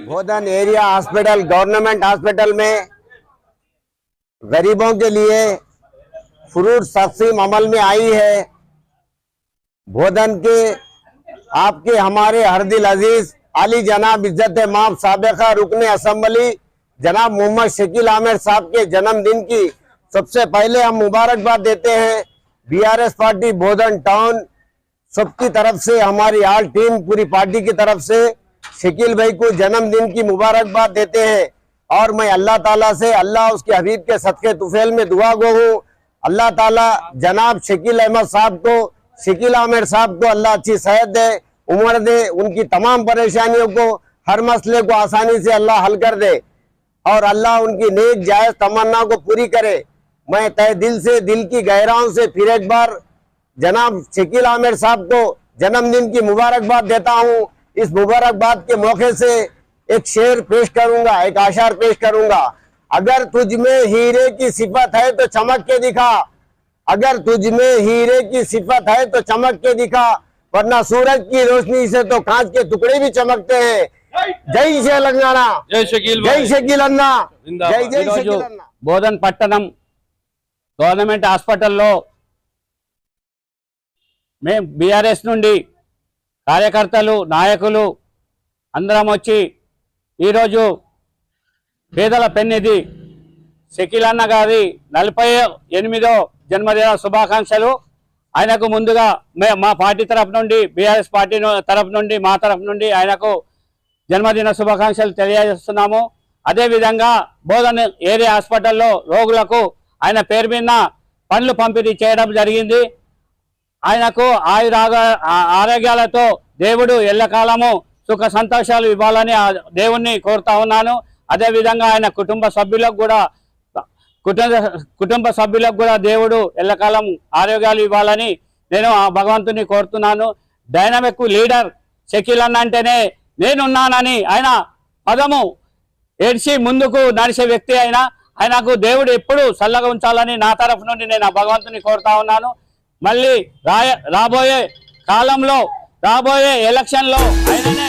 भोदन area hospital government hospital में गरीबों के लिए फ्रूट तकसीम अमल में आई है। भोदन के आपके हमारे हरदिल अजीज अली जनाब इज्जत माफ साबिका रुकने असम्बली जनाब मोहम्मद शकील आमिर साहब के जन्मदिन की सबसे पहले हम मुबारकबाद देते हैं। बीआरएस पार्टी भोदन टाउन सबकी तरफ से, हमारी आल टीम पूरी पार्टी की तरफ से शकील भाई को जन्मदिन की मुबारकबाद देते हैं। और मैं अल्लाह ताला से, अल्लाह उसके हबीब के सदके तुफैल में दुआ गो हूँ, अल्लाह ताला जनाब शकील अहमद साहब को, शकील आमिर साहब को अल्लाह अच्छी सेहत दे, उम्र दे, उनकी तमाम परेशानियों को, हर मसले को आसानी से अल्लाह हल कर दे और अल्लाह उनकी नेक जायज तमन्ना को पूरी करे। मैं तहे दिल से, दिल की गहराइयों से फिर एक बार जनाब शकील आमिर साहब को जन्मदिन की मुबारकबाद देता हूँ। इस मुबारकबाद के मौके से एक शेर पेश करूंगा, एक आशार पेश करूंगा। अगर तुझ में हीरे की सिफत है तो चमक के दिखा, अगर तुझ में हीरे की सिफत है तो चमक के दिखा, वरना सूरज की रोशनी से तो कांच के टुकड़े भी चमकते हैं। जय तेलंगाना, जय शकील, जय शकील अन्ना, जय जय शकील अन्ना। బోధన్ పట్టణం గవర్నమెంట్ హాస్పిటల్లో మేము బీఆర్ఎస్ నుండి కార్యకర్తలు, నాయకులు అందరం వచ్చి ఈరోజు పేదల పెన్నిధి షకీల్ అన్న గారి 48వ జన్మదిన శుభాకాంక్షలు. ఆయనకు ముందుగా మా పార్టీ తరఫు నుండి, బీఆర్ఎస్ పార్టీ తరఫు నుండి, మా తరఫు నుండి ఆయనకు జన్మదిన శుభాకాంక్షలు తెలియజేస్తున్నాము. అదేవిధంగా బోధన్ ఏరియా హాస్పిటల్లో రోగులకు ఆయన పేరు మీద పండ్లు పంపిణీ చేయడం జరిగింది. ఆయనకు ఆరోగ్యాలతో దేవుడు ఎల్లకాలము సుఖ సంతోషాలు ఇవ్వాలని దేవుణ్ణి కోరుతా ఉన్నాను. అదేవిధంగా ఆయన కుటుంబ సభ్యులకు కూడా దేవుడు ఎల్లకాలం ఆరోగ్యాలు ఇవ్వాలని నేను ఆ భగవంతుని కోరుతున్నాను. డైనమిక్ లీడర్ షకీల్ అన్న అంటేనే నేనున్నానని ఆయన పదము ఏడ్చి ముందుకు నడిచే వ్యక్తి ఆయనకు దేవుడు ఎప్పుడు చల్లగా ఉంచాలని నా తరఫు నుండి నేను ఆ భగవంతుని కోరుతా ఉన్నాను. మళ్ళీ రాబోయే కాలంలో, రాబోయే ఎలక్షన్లో ఆయననే